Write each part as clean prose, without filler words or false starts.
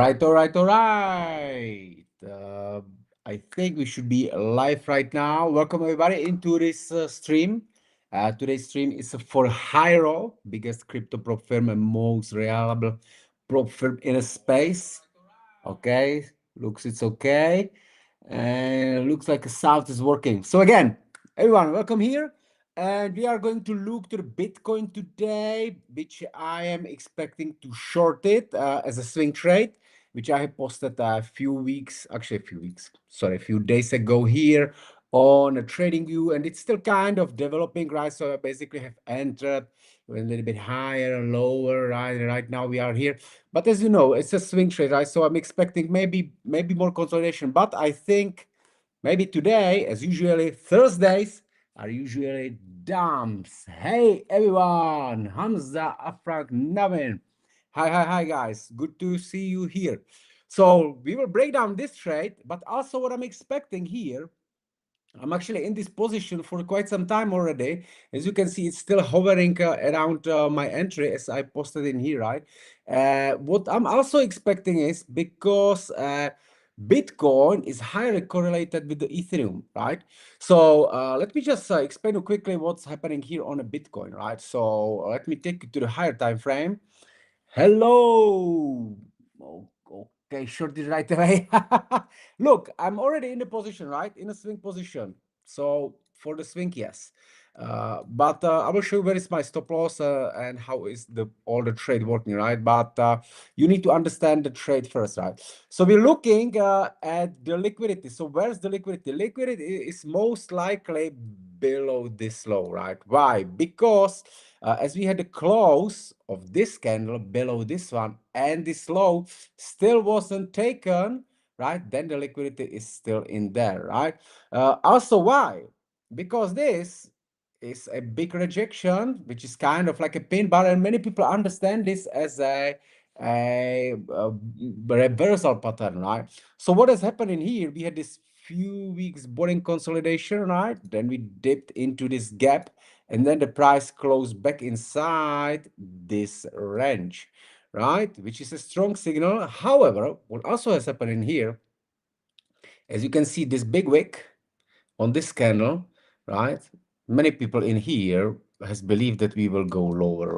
All right. I think we should be live right now. Welcome everybody into this stream. Today's stream is for Hyro, biggest crypto prop firm and most reliable prop firm in a space. Okay, looks it's okay. And looks like the sound is working. So again, everyone, welcome here. And we are going to look to the Bitcoin today, which I am expecting to short it as a swing trade, which I have posted a few weeks, actually a few days ago here on a trading view, and it's still kind of developing, right? So I basically have entered a little bit higher and lower, right? And right now we are here. But as you know, it's a swing trade, right? So I'm expecting maybe more consolidation. But I think maybe today, as usually, Thursdays are usually dumps. Hey everyone, Hamza, Afrak, Navin. Hi, guys. Good to see you here. So we will break down this trade, but also what I'm expecting here. I'm actually in this position for quite some time already. As you can see, it's still hovering around my entry as I posted in here, right? What I'm also expecting is because Bitcoin is highly correlated with the Ethereum, right? So let me just explain quickly what's happening here on a Bitcoin, right? So let me take you to the higher time frame. Hello. Okay, short it right away. Look, I'm already in the position, right? In a swing position. So for the swing, yes. But I will show you where is my stop loss and how is all the trade working, right? But you need to understand the trade first, right? So we're looking at the liquidity. So where's the liquidity? Liquidity is most likely below this low, right? Why? Because as we had the close of this candle below this one and this low still wasn't taken, right? Then the liquidity is still in there, right? Also, why? Because this is a big rejection, which is kind of like a pin bar, and many people understand this as a reversal pattern, right? So what has happened in here? We had this few weeks boring consolidation, right? Then we dipped into this gap, and then the price closed back inside this range, right? Which is a strong signal. However, what also has happened in here, as you can see, this big wick on this candle, right? Many people in here has believed that we will go lower,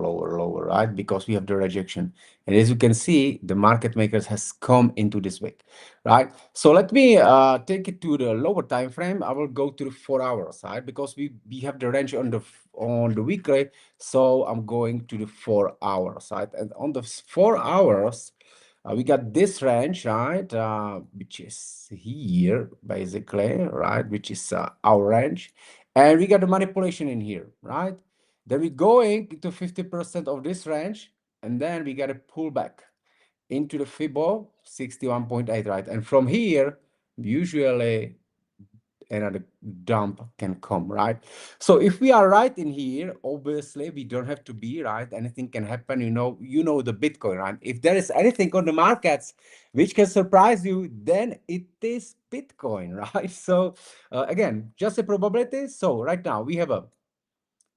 right? Because we have the rejection. And as you can see, the market makers has come into this wick, right? So let me take it to the lower time frame. I will go to the 4 hours, right? Because we have the range on the weekly. So I'm going to the 4 hours, right? And on the 4 hours, we got this range, right, which is here, basically, right, which is our range. And we got the manipulation in here, right? Then we're going to 50% of this range, and then we got a pullback into the Fibo 61.8, right? And from here, usually another dump can come, right? So if we are right in here, obviously we don't have to be right. Anything can happen. You know the Bitcoin, right? If there is anything on the markets which can surprise you, then it is Bitcoin, right? So again, just a probability. So right now we have a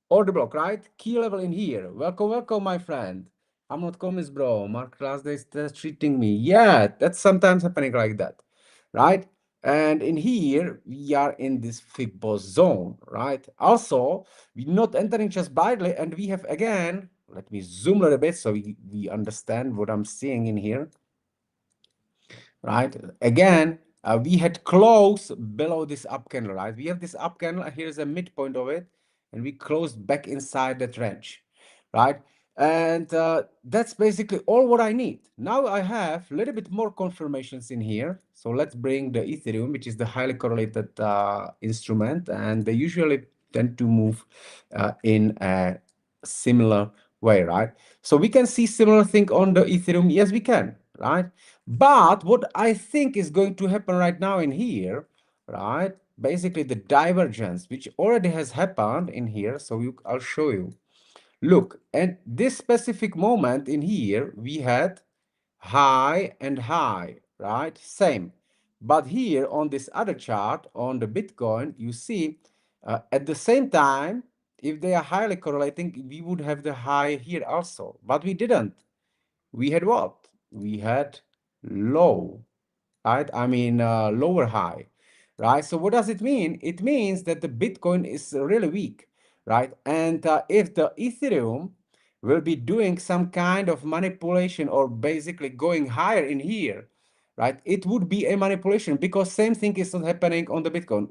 order block, right? Key level in here. Welcome, my friend. I'm not commis, bro. Mark last day is treating me. Yeah, that's sometimes happening like that, right? And in here, we are in this Fibos zone, right? Also, we're not entering just blindly, and we have again, let me zoom a little bit so we understand what I'm seeing in here, right? Again, we had close below this up candle, right? We have this up candle, here's a midpoint of it, and we closed back inside that range, right? And that's basically all what I need. Now I have a little bit more confirmations in here. So let's bring the Ethereum, which is the highly correlated instrument, and they usually tend to move in a similar way, right? So we can see similar thing on the Ethereum. Yes, we can, right? But what I think is going to happen right now in here, right? Basically the divergence, which already has happened in here. So I'll show you. Look, at this specific moment in here, we had high and high, right? Same. But here on this other chart, on the Bitcoin, you see at the same time, if they are highly correlating, we would have the high here also. But we didn't. We had what? We had low, right? I mean, lower high, right? So what does it mean? It means that the Bitcoin is really weak, right? And if the Ethereum will be doing some kind of manipulation or basically going higher in here, right? It would be a manipulation because same thing is not happening on the Bitcoin.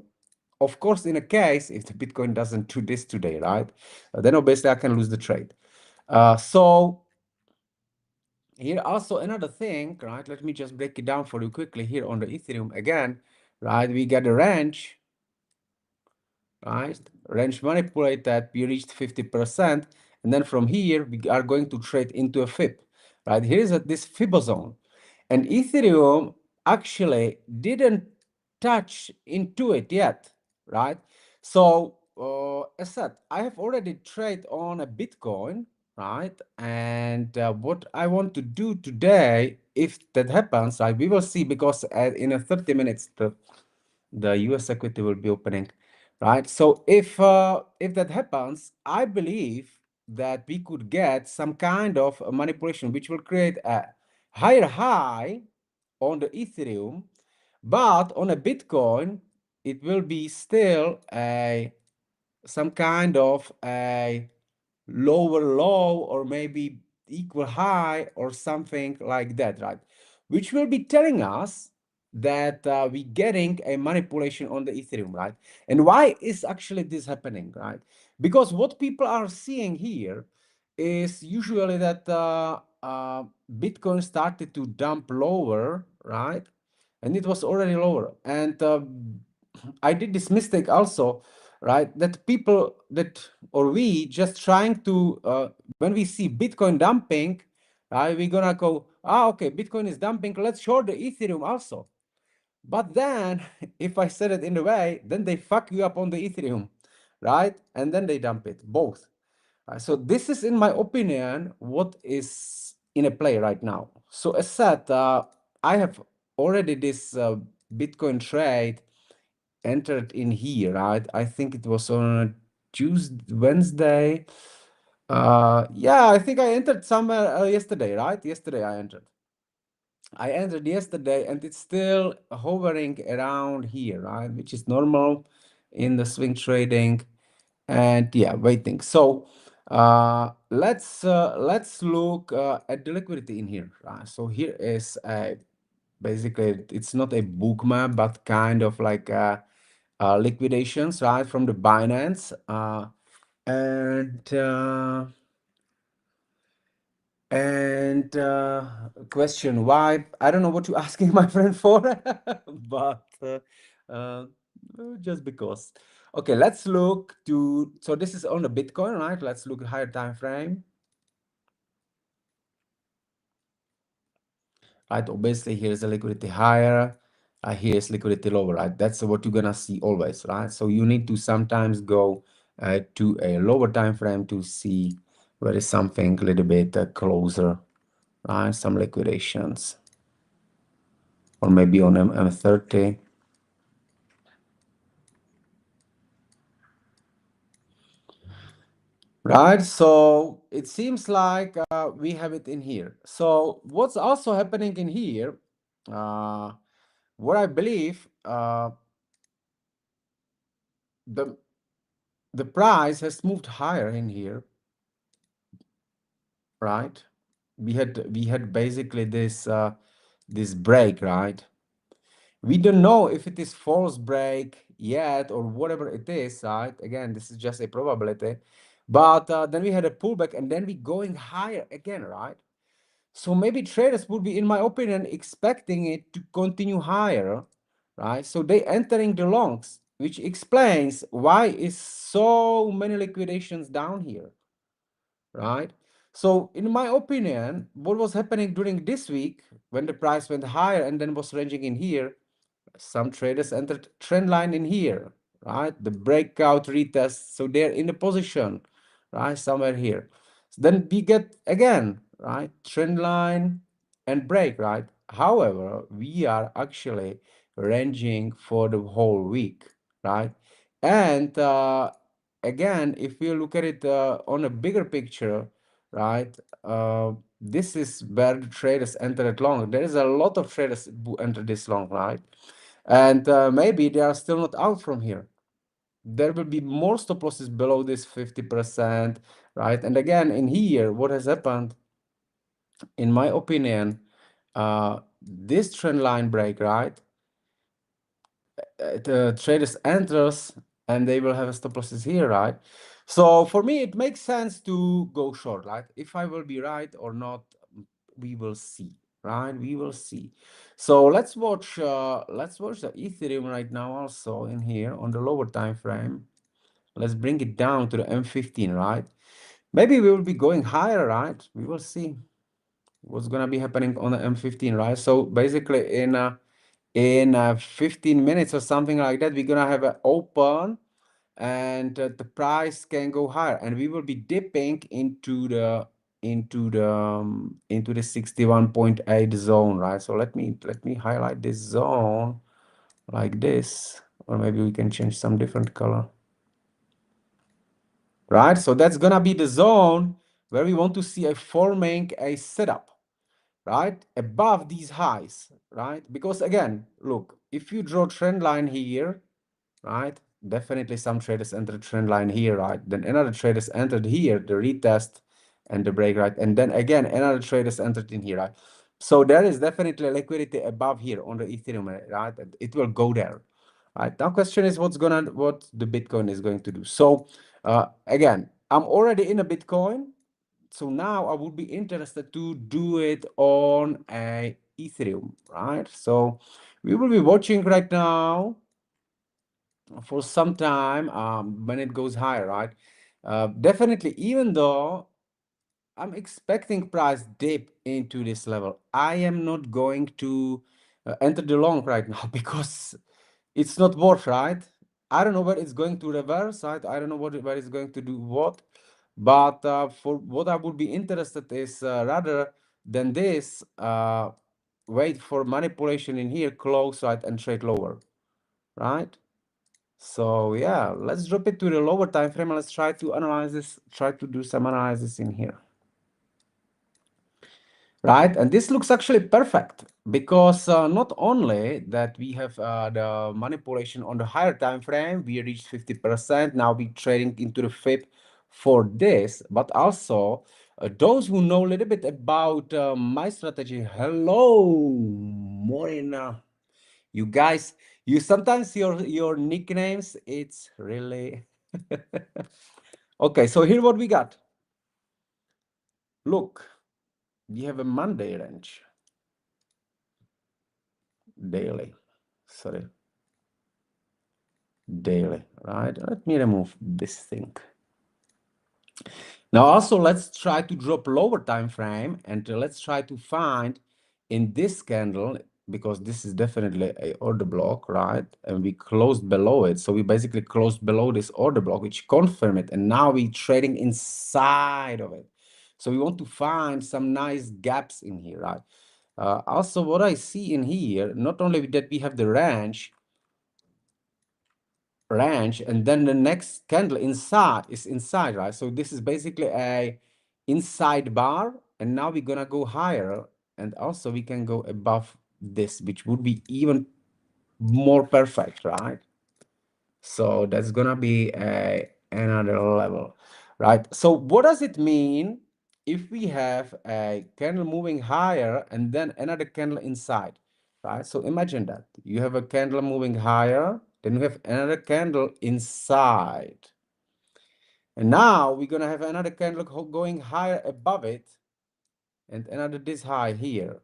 Of course, in a case, if the Bitcoin doesn't do this today, right? Then obviously I can lose the trade. So here also another thing, right? Let me just break it down for you quickly here on the Ethereum again, right? We got a range, right? Range manipulated, we reached 50%, and then from here we are going to trade into a fib, right? Here is this fib zone, and Ethereum actually didn't touch into it yet, right? So as said, I have already traded on a Bitcoin, right? And what I want to do today, if that happens, right, we will see because in a 30 minutes the US equity will be opening, right? So if that happens, I believe that we could get some kind of a manipulation which will create a higher high on the Ethereum, but on a Bitcoin, it will be still a some kind of a lower low or maybe equal high or something like that, right? Which will be telling us that we're getting a manipulation on the Ethereum, right? And why is actually this happening, right? Because what people are seeing here is usually that Bitcoin started to dump lower, right? And it was already lower. And I did this mistake also, right? That people that or we just trying to when we see Bitcoin dumping, right? We're gonna go, okay, Bitcoin is dumping. Let's short the Ethereum also. But then, if I said it in the way, then they fuck you up on the Ethereum, right? And then they dump it both. So this is, in my opinion, what is in a play right now. So as said, I have already this Bitcoin trade entered in here, right? I think it was on Tuesday, Wednesday. Yeah, I think I entered somewhere yesterday, right? Yesterday I entered. I entered yesterday and it's still hovering around here, right? Which is normal in the swing trading. And yeah, waiting. So let's look at the liquidity in here, right? So here is a basically it's not a book map, but kind of like liquidations, right, from the Binance. And question why? I don't know what you're asking my friend for, but uh, just because. Okay, let's look to, so this is on the Bitcoin, right? Let's look at higher time frame. Right, obviously here's the liquidity higher, here's liquidity lower, right? That's what you're gonna see always, right? So you need to sometimes go to a lower time frame to see where is something a little bit closer, right? Some liquidations, or maybe on M30. Right, so it seems like we have it in here. So what's also happening in here, what I believe, the the price has moved higher in here, right? We had basically this break, right? We don't know if it is false break yet or whatever it is, right? Again, this is just a probability. But then we had a pullback and then we going higher again, right? So maybe traders would be, in my opinion, expecting it to continue higher, right? So they entering the longs, which explains why is so many liquidations down here, right? So in my opinion, what was happening during this week when the price went higher and then was ranging in here, some traders entered trend line in here, right? The breakout retest, so they're in the position, right? Somewhere here. So then we get again, right? Trend line and break, right? However, we are actually ranging for the whole week, right? And again, if you look at it on a bigger picture, right? this is where the traders enter it long. There is a lot of traders who enter this long, right? And maybe they are still not out from here. There will be more stop losses below this 50%, right? And again, in here, what has happened, in my opinion, this trend line break, right? The traders enters and they will have a stop losses here, right? So for me, it makes sense to go short, right? If I will be right or not, we will see, right? We will see. So let's watch the Ethereum right now also in here on the lower time frame. Let's bring it down to the M15, right? Maybe we will be going higher, right? We will see what's gonna be happening on the M15, right? So basically in 15 minutes or something like that, we're gonna have an open and the price can go higher and we will be dipping into the 61.8 zone, right? So let me highlight this zone like this, or maybe we can change some different color, right? So that's gonna be the zone where we want to see a forming a setup, right, above these highs, right? Because again, look, if you draw trend line here, right, definitely some traders entered trend line here, right? Then another traders entered here, the retest and the break, right? And then again, another traders entered in here, right? So there is definitely liquidity above here on the Ethereum, right? It will go there, right? Now question is what the Bitcoin is going to do. So again, I'm already in a Bitcoin. So now I would be interested to do it on a Ethereum, right? So we will be watching right now for some time when it goes higher, right? Definitely, even though I'm expecting price dip into this level, I am not going to enter the long right now because it's not worth, right? I don't know where it's going to reverse, right? I don't know where it's going to do what, but for what I would be interested is rather than this, wait for manipulation in here, close, right, and trade lower, right? So yeah, let's drop it to the lower time frame and let's try to analyze this, try to do some analysis in here. Right, and this looks actually perfect because not only that we have the manipulation on the higher time frame, we reached 50%. Now we're trading into the FIB for this, but also those who know a little bit about my strategy. Hello, Morena. You guys, you sometimes your nicknames, it's really okay. So here what we got. Look, we have a Monday range. Daily, sorry, daily, right? Let me remove this thing. Now also let's try to drop lower time frame and let's try to find in this candle, because this is definitely a order block, right? And we closed below it. So we basically closed below this order block, which confirm it. And now we're trading inside of it. So we want to find some nice gaps in here, right? Also what I see in here, not only that we have the range, and then the next candle inside is inside, right? So this is basically a inside bar, and now we're gonna go higher, and also we can go above this, which would be even more perfect, right? So that's gonna be another level, right? So what does it mean if we have a candle moving higher and then another candle inside, right? So imagine that you have a candle moving higher, then you have another candle inside, and now we're gonna have another candle going higher above it, and another this high here,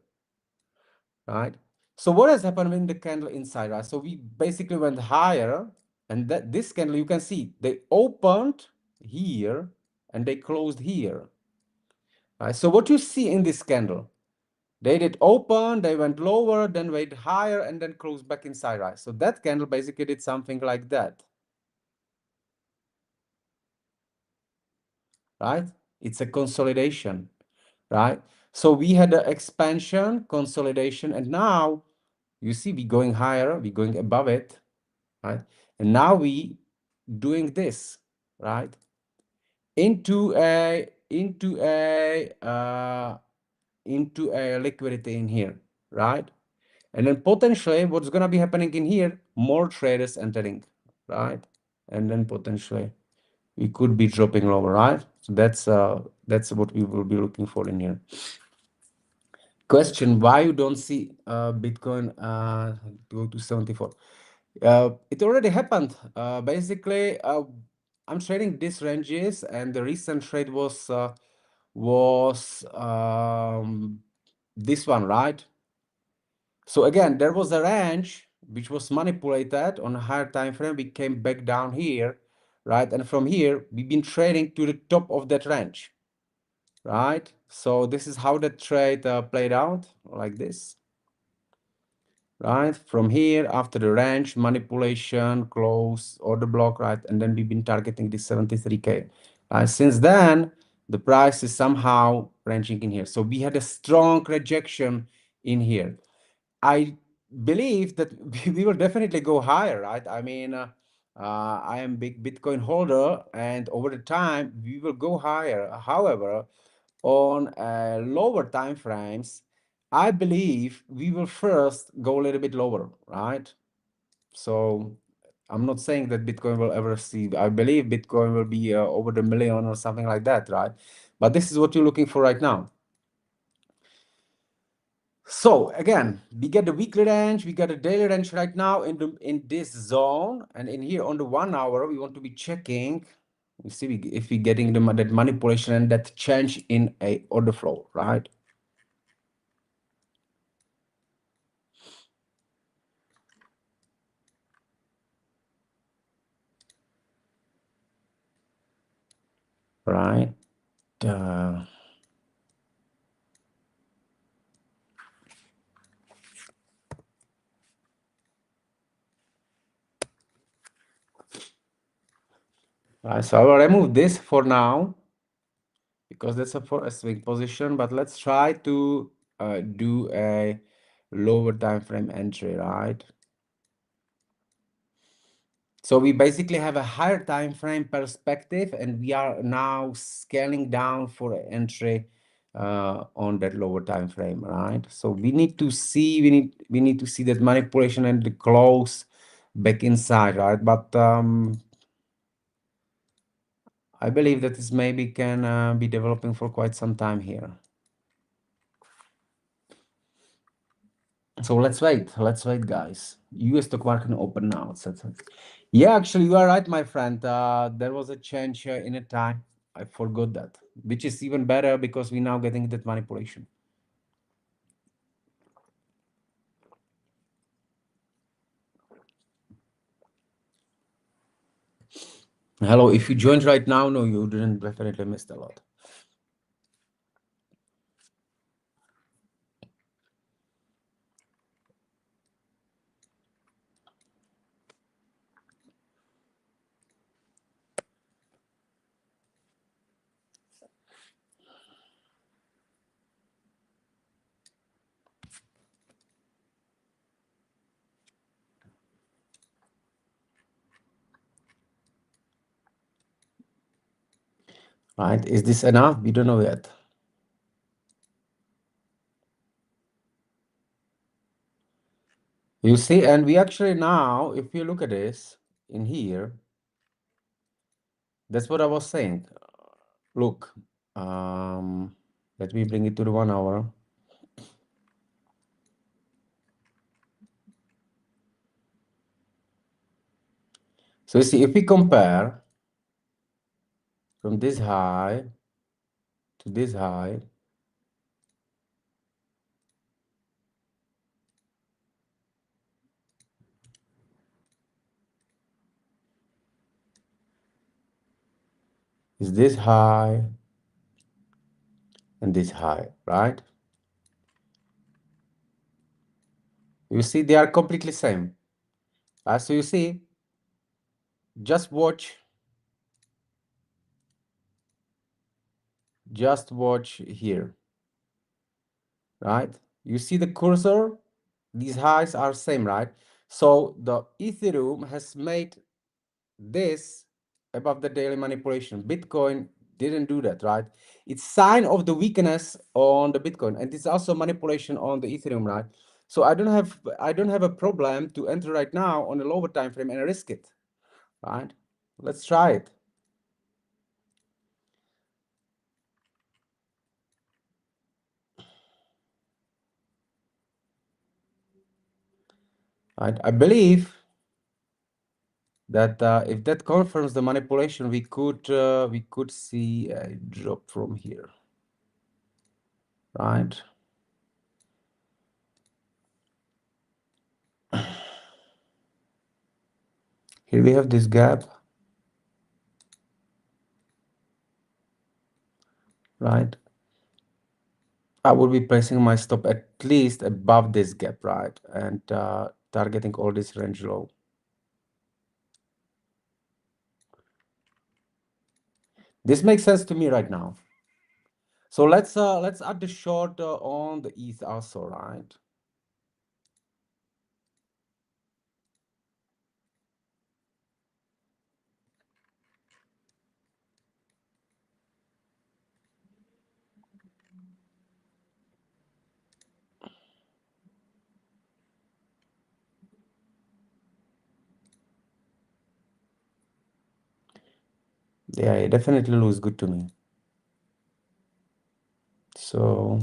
right? So what has happened in the candle inside, right? So we basically went higher, and that this candle, you can see they opened here and they closed here, right? So what you see in this candle, they did open, they went lower, then went higher, and then closed back inside, right? So that candle basically did something like that, right? It's a consolidation, right? So we had an expansion, consolidation, and now you see we going higher, we going above it, right? And now we doing this, right? Into a into a liquidity in here, right? And then potentially what's going to be happening in here, more traders entering, right? And then potentially we could be dropping lower, right? So that's what we will be looking for in here. Question: why you don't see Bitcoin go to 74? It already happened. Basically, I'm trading these ranges, and the recent trade was this one, right? So again, there was a range which was manipulated on a higher time frame. We came back down here, right? And from here, we've been trading to the top of that range, right? So this is how the trade played out, like this, right? From here, after the range, manipulation, close, order block, right? And then we've been targeting this 73K. Since then, the price is somehow ranging in here. So we had a strong rejection in here. I believe that we will definitely go higher, right? I mean, I am big Bitcoin holder, and over the time we will go higher. However, on lower time frames, I believe we will first go a little bit lower, right? So I'm not saying that Bitcoin will ever see. I believe Bitcoin will be over the million or something like that, right? But this is what you're looking for right now. So again, we get the weekly range, we get a daily range right now in this zone, and in here on the 1 hour, we want to be checking. We see if we're getting that manipulation and that change in a order flow, right? Right. Right. So I will remove this for now because that's for a swing position. But let's try to do a lower time frame entry, right? So we basically have a higher time frame perspective, and we are now scaling down for an entry on that lower time frame, right? So we need to see we need to see that manipulation and the close back inside, right? But I believe that this maybe can be developing for quite some time here. So let's wait, guys. US stock market open now. Yeah, actually, you are right, my friend. There was a change in a time. I forgot that, which is even better because we're now getting that manipulation. Hello, if you joined right now, no, you didn't definitely missed a lot. Right? Is this enough? We don't know yet. You see, and we actually now, if you look at this in here, that's what I was saying. Look, let me bring it to the 1 hour. So you see, if we compare from this high to this high, is this high and this high, right? You see, they are completely same. So you see, just watch here, right? You see the cursor, these highs are same, right? So the Ethereum has made this above the daily manipulation. Bitcoin didn't do that, right? It's sign of the weakness on the Bitcoin, and it's also manipulation on the Ethereum, right? So I don't have a problem to enter right now on a lower time frame and risk it, right? Let's try it. Right? I believe that if that confirms the manipulation, we could see a drop from here, right? Here we have this gap, right? I will be placing my stop at least above this gap, right? And targeting all this range low. This makes sense to me right now. So let's add the short on the ETH also, right? Yeah, it definitely looks good to me. So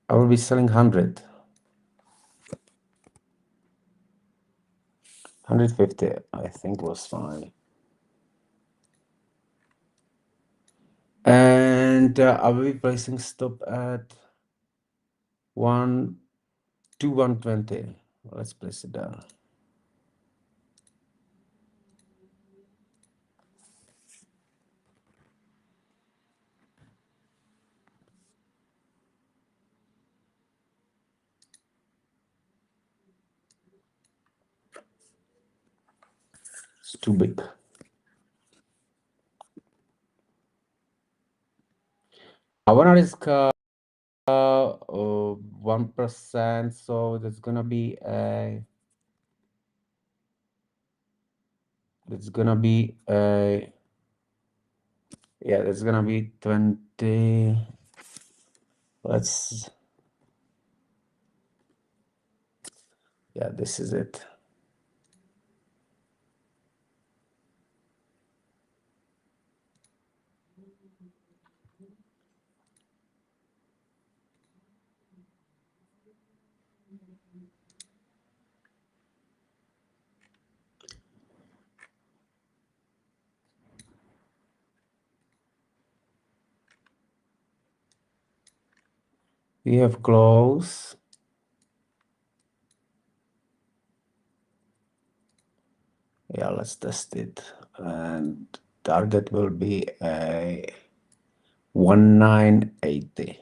I will be selling 100. 150, I think was fine. And I will be placing stop at 120. Let's place it down. It's too big. I want to risk 1%, so that's gonna be a yeah, that's gonna be 20. Yeah, this is it. We have close. Yeah, let's test it. And target will be a 1980.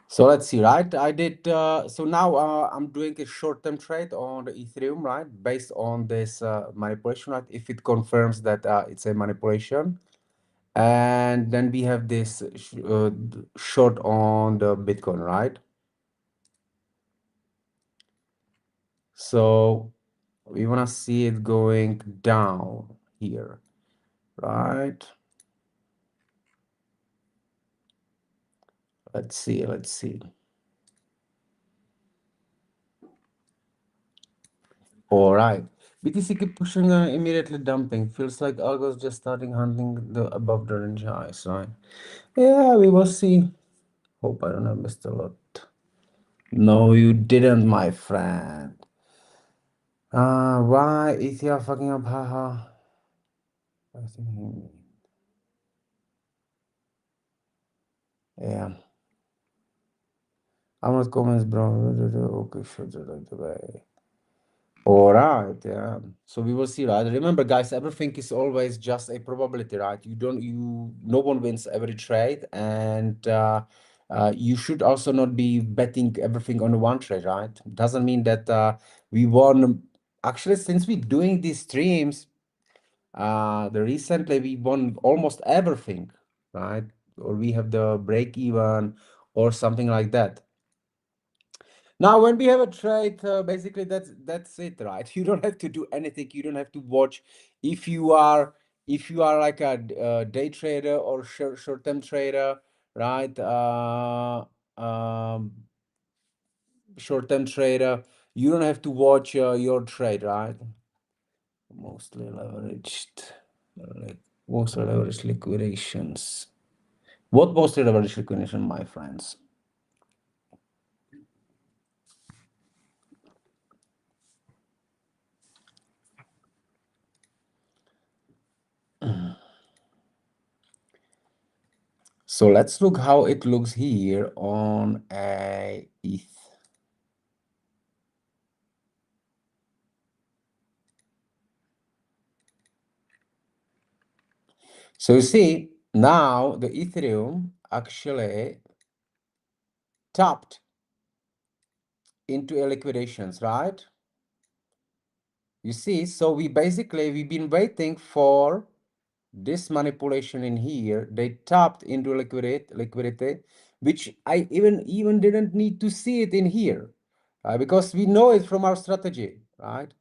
So let's see, right? I did, so now I'm doing a short-term trade on the Ethereum, right? Based on this manipulation, right? If it confirms that it's a manipulation. And then we have this short on the Bitcoin, right? So we want to see it going down here, right? Let's see, let's see. All right. BTC keep pushing immediately dumping. Feels like Algo's just starting hunting the above the range highs, right? Yeah, we will see. Hope I don't have missed a lot. No, you didn't, my friend. Why ETH fucking up? Haha. I think. Yeah. I'm not comments, bro. Okay, sure. All right, yeah. So we will see, right? Remember, guys, everything is always just a probability, right? No one wins every trade, and you should also not be betting everything on one trade, right? Doesn't mean that we won. Actually, since we're doing these streams, The recently we won almost everything, right? Or we have the break even or something like that. Now, when we have a trade, basically that's it, right? You don't have to do anything. You don't have to watch if you are like a day trader or short-term trader, right? Short-term trader, you don't have to watch your trade, right? Mostly leveraged, mostly leveraged liquidations. What mostly leveraged liquidation, my friends? So let's look how it looks here on a ETH. So you see, now the Ethereum actually tapped into a liquidations, right? You see, so we've been waiting for this manipulation in here. They tapped into liquidity, which I even didn't need to see it in here, because we know it from our strategy, right?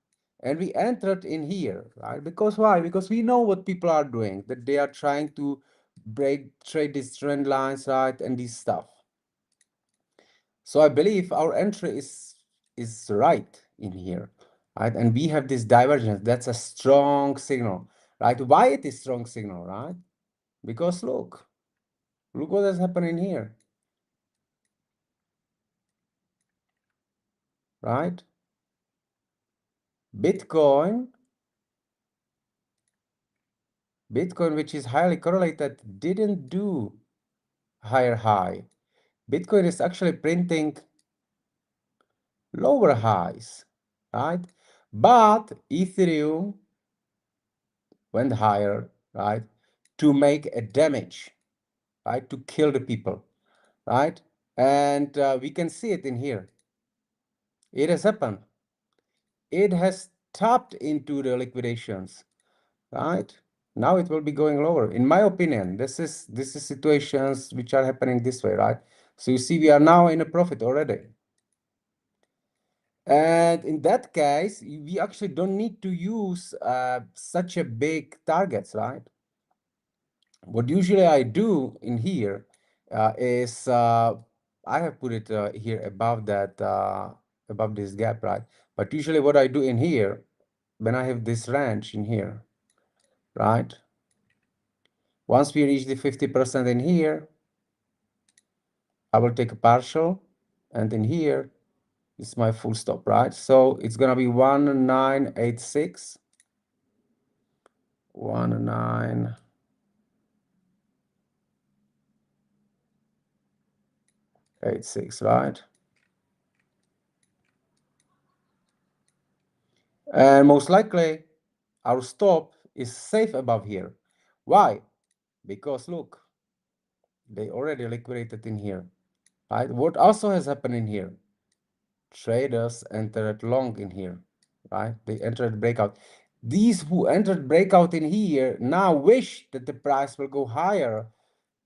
And we entered in here, right? Because why? Because we know what people are doing, that they are trying to trade these trend lines, right, and this stuff. So I believe our entry is right in here, right? And we have this divergence. That's a strong signal, right? Why it is strong signal, right? Because look what has happened in here, right? Bitcoin, which is highly correlated, didn't do higher high. Bitcoin is actually printing lower highs, right? But Ethereum went higher, right? To make a damage, right? To kill the people, right? And we can see it in here. It has happened. It has tapped into the liquidations, right? Now it will be going lower. In my opinion, this is situations which are happening this way, right? So you see, we are now in a profit already. And in that case, we actually don't need to use such a big targets, right? What usually I do in here is I have put it here above that above this gap, right? But usually what I do in here, when I have this range in here, right? Once we reach the 50% in here, I will take a partial, and in here is my full stop, right? So it's gonna be 1986, 1986, right? And most likely our stop is safe above here. Why? Because look, they already liquidated in here, right? What also has happened in here? Traders entered long in here, right? They entered breakout. These who entered breakout in here now wish that the price will go higher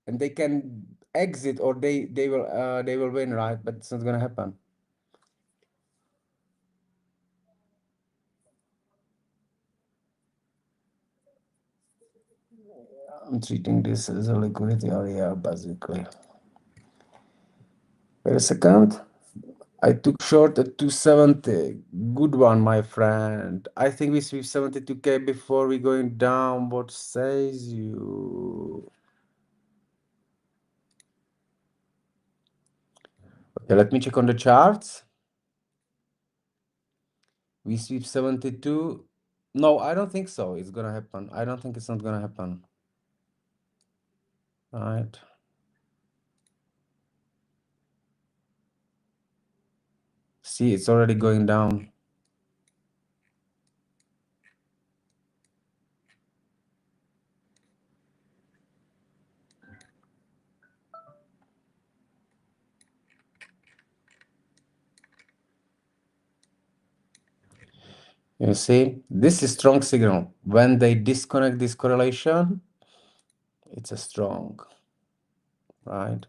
and they can exit, or they will win, right? But it's not gonna happen. I'm treating this as a liquidity area, basically. Wait a second. I took short at 270. Good one, my friend. I think we sweep 72K before we going down. What says you? Okay, let me check on the charts. We sweep 72. No, I don't think so. It's gonna happen. I don't think it's not gonna happen. All right. See, it's already going down. You see, this is strong signal. When they disconnect this correlation, it's a strong, right?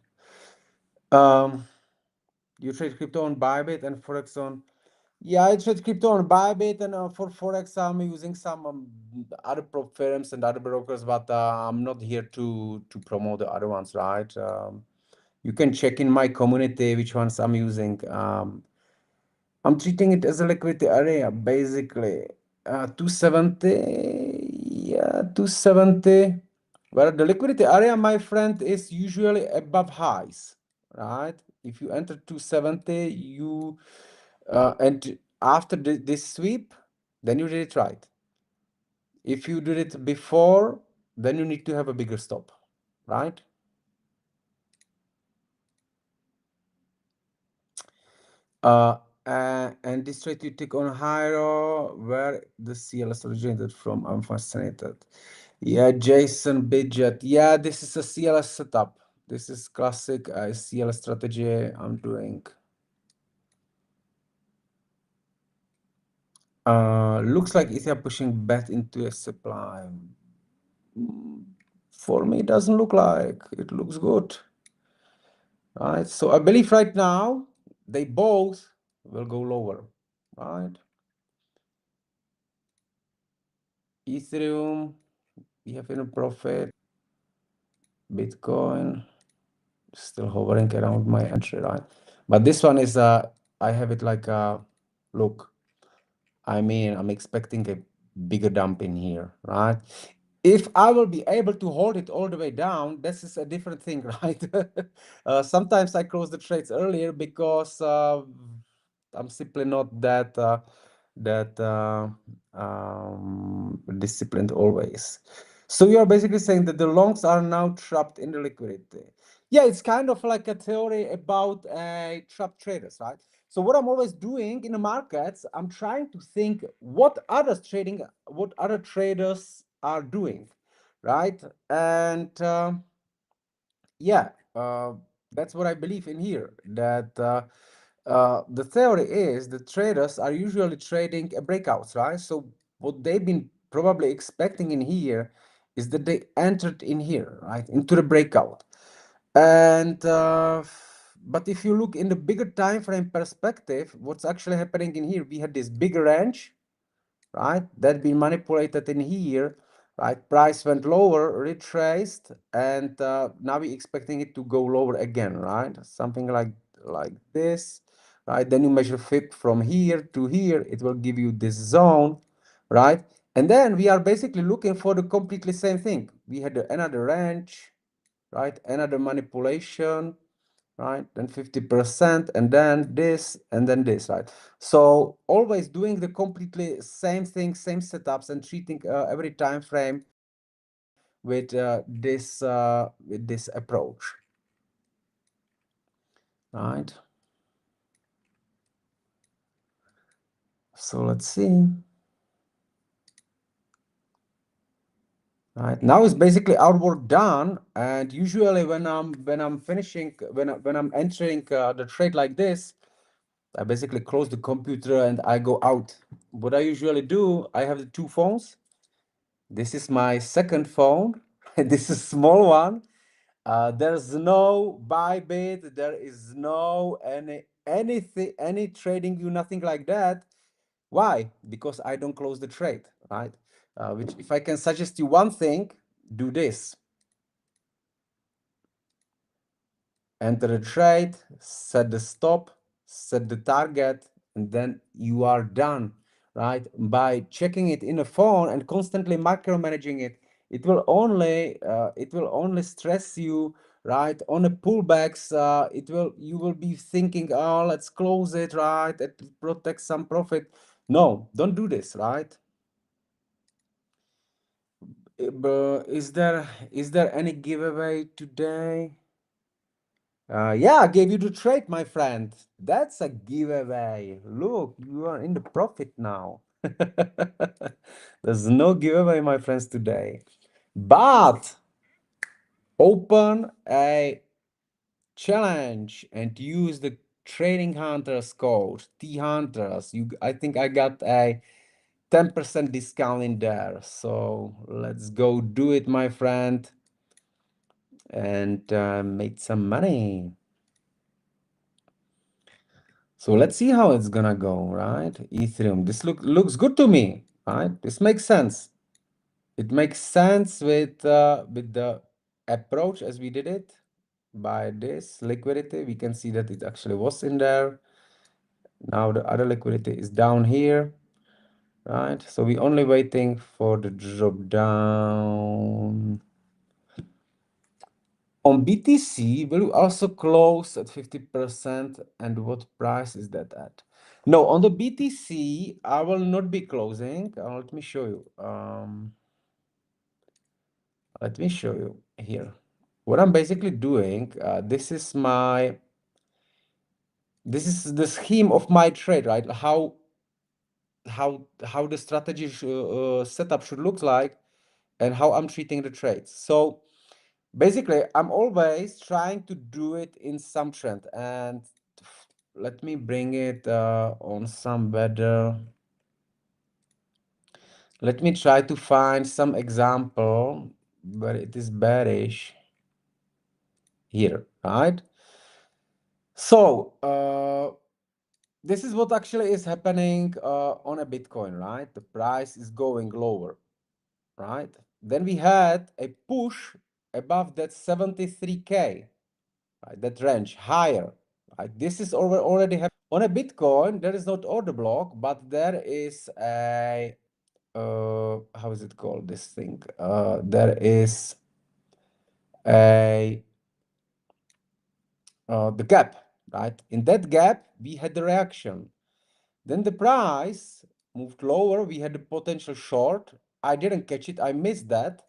You trade crypto on Bybit and Forex on. Yeah, I trade crypto on Bybit, and for Forex, I'm using some other prop firms and other brokers, but I'm not here to promote the other ones, right? You can check in my community which ones I'm using. I'm treating it as a liquidity area, basically. 270, yeah, 270. Well, the liquidity area, my friend, is usually above highs, right? If you enter 270, and after this sweep, then you did it right. If you did it before, then you need to have a bigger stop, right? Uh, and this trade you take on Hyro, where the CLS originated from. I'm fascinated. Yeah, Jason Bidget. Yeah, this is a CLS setup. This is classic CLS strategy I'm doing. Looks like Ether pushing back into a supply. For me, it doesn't look like. It looks good. Right, so I believe right now they both will go lower, right? Ethereum, we have in a profit. Bitcoin, still hovering around my entry, right? But this one is, I have it like, look, I mean, I'm expecting a bigger dump in here, right? If I will be able to hold it all the way down, this is a different thing, right? Sometimes I close the trades earlier because I'm simply not that disciplined always. So you are basically saying that the longs are now trapped in the liquidity. Yeah, it's kind of like a theory about trapped traders, right? So what I'm always doing in the markets, I'm trying to think what other traders are doing, right? And yeah, that's what I believe in here. That the theory is the traders are usually trading breakouts, right? So what they've been probably expecting in here is that they entered in here, right, into the breakout. And but if you look in the bigger time frame perspective, what's actually happening in here? We had this bigger range, right? That been manipulated in here, right? Price went lower, retraced, and now we're expecting it to go lower again, right? Something like this, right? Then you measure FIP from here to here, it will give you this zone, right? And then we are basically looking for the completely same thing. We had another range, right? Another manipulation, right? Then 50%, and then this, and then this, right? So always doing the completely same thing, same setups, and treating every time frame with this approach, right? So let's see. Right now it's basically our work done, and usually when I'm finishing when I'm entering the trade like this, I basically close the computer and I go out. What I usually do, I have the two phones. This is my second phone. This is small one. There's no Bybit. There is no anything, any trading view, nothing like that. Why? Because I don't close the trade, right? Which, if I can suggest you one thing, do this. Enter a trade, set the stop, set the target, and then you are done, right? By checking it in a phone and constantly micromanaging it, it will only stress you, right? On the pullbacks, you will be thinking, oh, let's close it, right? It protects some profit. No, don't do this, right? Is there any giveaway today? Yeah, I gave you the trade, my friend. That's a giveaway. Look, you are in the profit now. There's no giveaway, my friends, today. But open a challenge and use the Trading Hunters code, T Hunters. I think I got a 10% discount in there. So let's go do it, my friend, and make some money. So let's see how it's gonna go, right? Ethereum. This looks good to me, right? This makes sense. It makes sense with the approach as we did it by this liquidity. We can see that it actually was in there. Now the other liquidity is down here, right? So we're only waiting for the drop down. On BTC, will also close at 50%. And what price is that at? No, on the BTC, I will not be closing. Let me show you. Let me show you here. What I'm basically doing, this is the scheme of my trade, right? How the strategy setup should look like and how I'm treating the trades. So basically, I'm always trying to do it in some trend. And let me bring it on some better. Let me try to find some example where it is bearish here, right? So this is what actually is happening on a Bitcoin, right? The price is going lower, right? Then we had a push above that 73K, right? That range higher, right? This is already happening. On a Bitcoin, there is not order block, but there is a, how is it called, this thing? There is a, the gap, right? In that gap, we had the reaction. Then the price moved lower. We had a potential short. I didn't catch it. I missed that,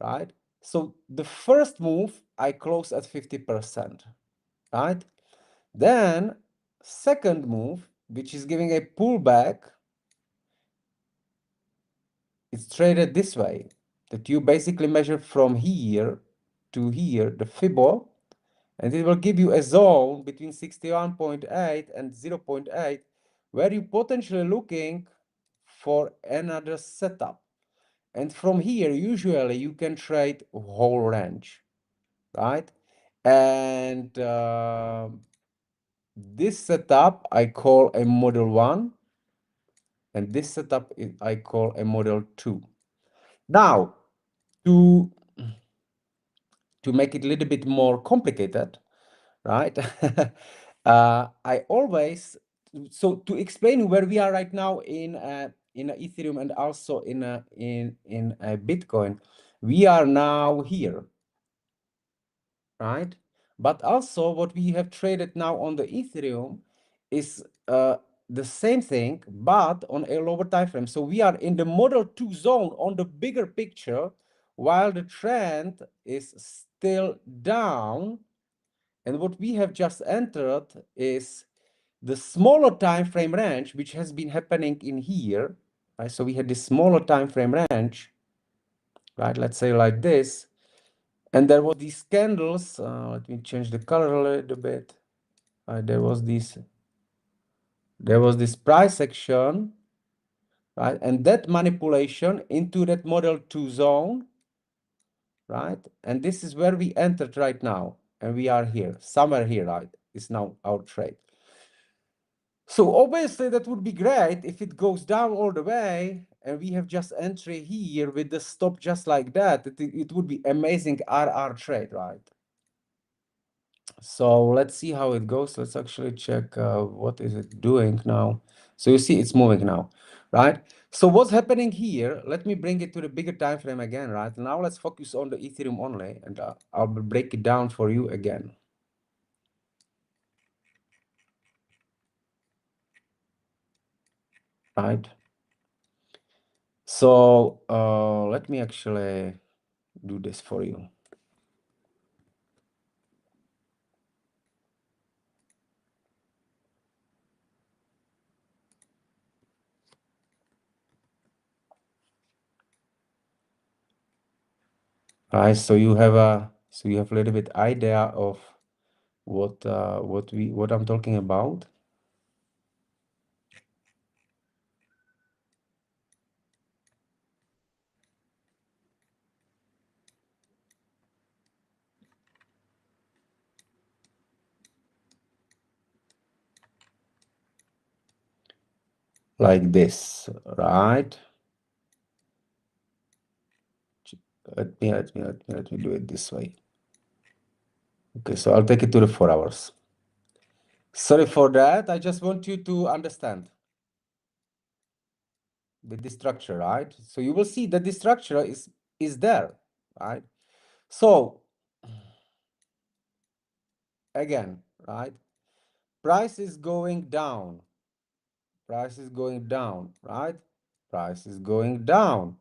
right? So the first move, I closed at 50%, right? Then second move, which is giving a pullback, it's traded this way, that you basically measure from here to here, the Fibon, and it will give you a zone between 61.8 and 0.8, where you potentially looking for another setup. And from here, usually you can trade a whole range, right? And this setup I call a model 1, and this setup I call a model 2. Now, to make it a little bit more complicated, right? I always, so to explain where we are right now in Ethereum and also in Bitcoin, we are now here, right? But also what we have traded now on the Ethereum is the same thing, but on a lower time frame. So we are in the model 2 zone on the bigger picture, while the trend is still down. And what we have just entered is the smaller time frame range, which has been happening in here, right? So we had this smaller time frame range, right? Let's say like this. And there was these candles. Let me change the color a little bit. There was this price action, right? And that manipulation into that model 2 zone, right? And this is where we entered right now. And we are here, somewhere here, right? It's now our trade. So obviously that would be great if it goes down all the way and we have just entry here with the stop just like that. It would be amazing RR trade, right? So let's see how it goes. Let's actually check what is it doing now. So you see it's moving now, right? So what's happening here? Let me bring it to the bigger time frame again, right? Now let's focus on the Ethereum only, and I'll break it down for you again. Right? So let me actually do this for you. Right, so you have a little bit idea of what I'm talking about. like this, right? Let me do it this way. Okay, so I'll take it to the 4 hours. Sorry for that. I just want you to understand the structure, right? So you will see that the structure is there, right? So again, right? Price is going down. Price is going down, right? Price is going down.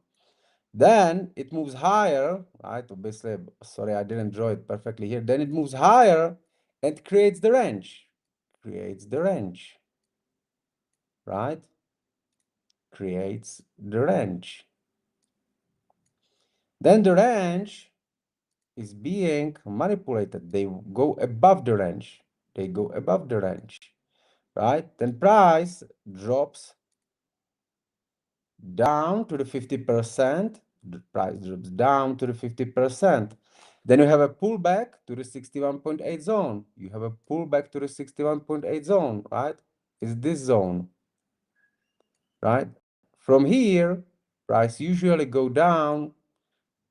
Then it moves higher, right? Obviously, sorry, I didn't draw it perfectly here. Then it moves higher and creates the range. Creates the range, right? Creates the range. Then the range is being manipulated. They go above the range. They go above the range, right? Then price drops down to the 50%. The price drops down to the 50%. Then you have a pullback to the 61.8 zone. You have a pullback to the 61.8 zone, right? Is this zone, right? From here, price usually go down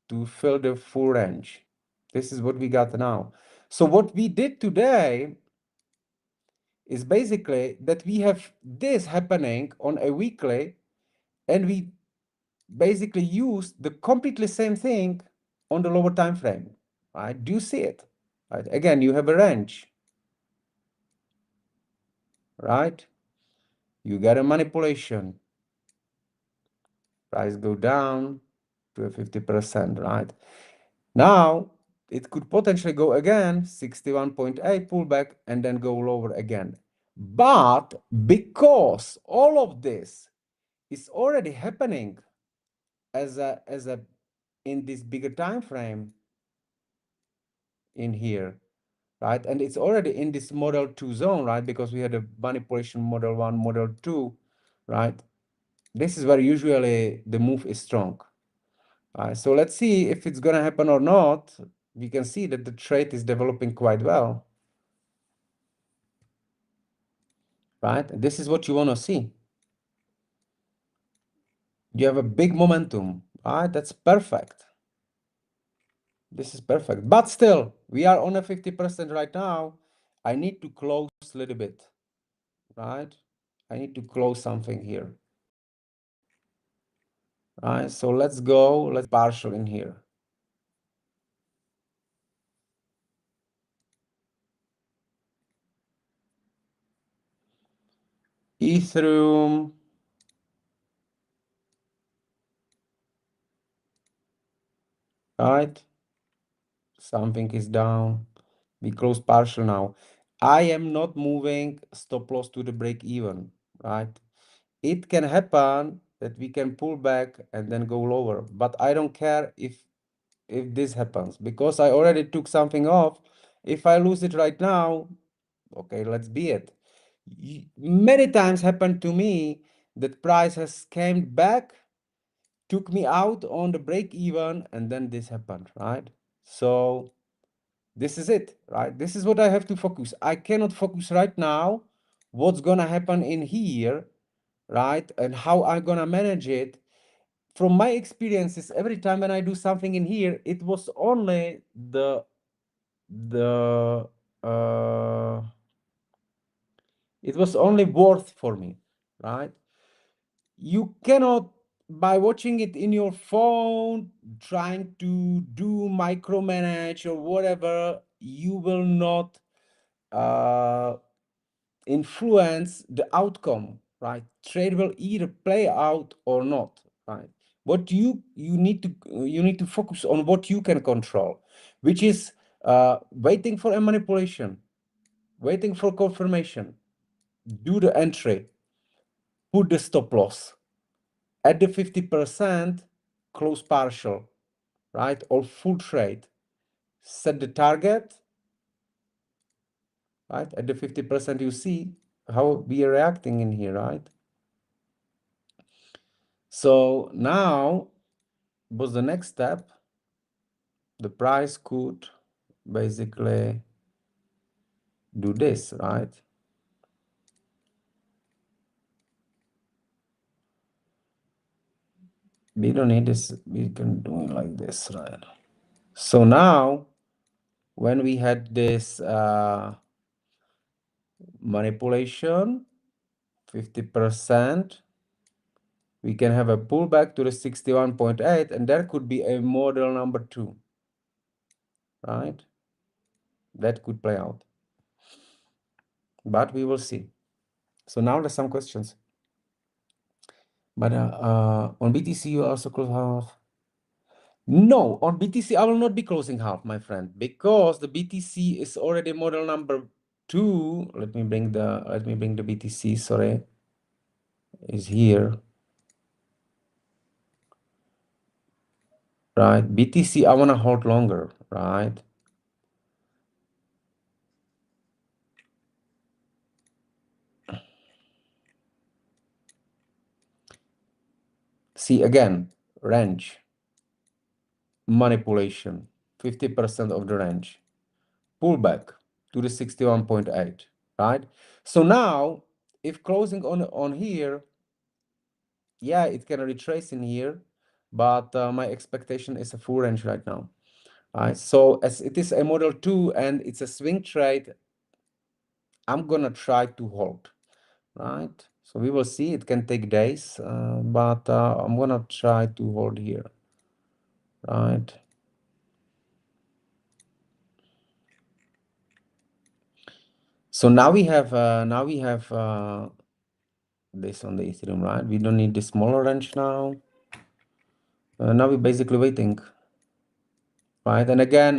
to fill the full range. This is what we got now. So what we did today is basically that we have this happening on a weekly, and we basically use the completely same thing on the lower time frame, right? Do you see it? Right? Again, you have a range, right? You get a manipulation. Price go down to a 50%, right? Now, it could potentially go again, 61.8 pullback, and then go lower again. But because all of this is already happening as a in this bigger time frame in here, right? And it's already in this model 2 zone, right? Because we had a manipulation model 1, model 2, right? This is where usually the move is strong. So let's see if it's going to happen or not. We can see that the trade is developing quite well, right? This is what you want to see. You have a big momentum, right? That's perfect. This is perfect. But still, we are on a 50% right now. I need to close a little bit, right? I need to close something here. Right, so let's go, let's partial in here. Ethereum, right? Something is down. We close partial now. I am not moving stop loss to the break even, right? It can happen that we can pull back and then go lower, but I don't care if this happens because I already took something off. If I lose it right now, okay, let's be it. Many times happened to me that price has came back, took me out on the break even, and then this happened, right? So this is it, right? This is what I have to focus. I cannot focus right now what's gonna happen in here, right? And how I'm gonna manage it. From my experiences, every time when I do something in here, it was only the it was only worth for me, right? You cannot, by watching it in your phone, trying to do micromanage or whatever, you will not influence the outcome, right? Trade will either play out or not, right? What you need to focus on what you can control, which is waiting for a manipulation, waiting for confirmation, do the entry, put the stop loss at the 50%, close partial, right? Or full trade. Set the target, right? At the 50%, you see how we are reacting in here, right? So now was the next step. The price could basically do this, right? We don't need this. We can do it like this, right? So now, when we had this manipulation, 50%, we can have a pullback to the 61.8, and there could be a model number 2, right? That could play out. But we will see. So now there's some questions. But on BTC, you also close half. No, on BTC, I will not be closing half, my friend, because the BTC is already model number 2. Let me bring the BTC, sorry, is here. Right, BTC, I want to hold longer, right? See, again, range, manipulation, 50% of the range, pullback to the 61.8, right? So now, if closing on here, yeah, it can retrace in here, but my expectation is a full range right now. Right, so as it is a model 2 and it's a swing trade, I'm gonna try to hold, right? So we will see, it can take days, but I'm gonna try to hold here, right? So now we have this on the Ethereum, right? We don't need the smaller range now. Now we're basically waiting, right? And again,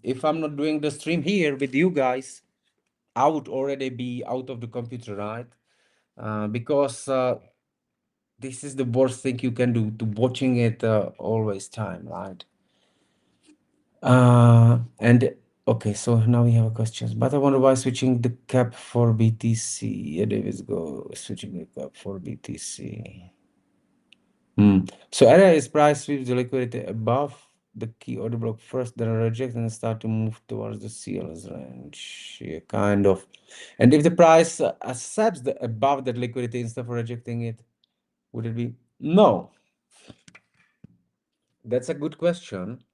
if I'm not doing the stream here with you guys, I would already be out of the computer, right? Because this is the worst thing you can do, to watching it always time, right? And okay, so now we have a questions, but I wonder why switching the cap for BTC. Yeah, Davis go switching the cap for BTC. So area is price sweeps the liquidity above the key order block first, then reject and start to move towards the CLS range. Yeah, kind of. And if the price accepts the above that liquidity instead of rejecting it, would it be? No. That's a good question.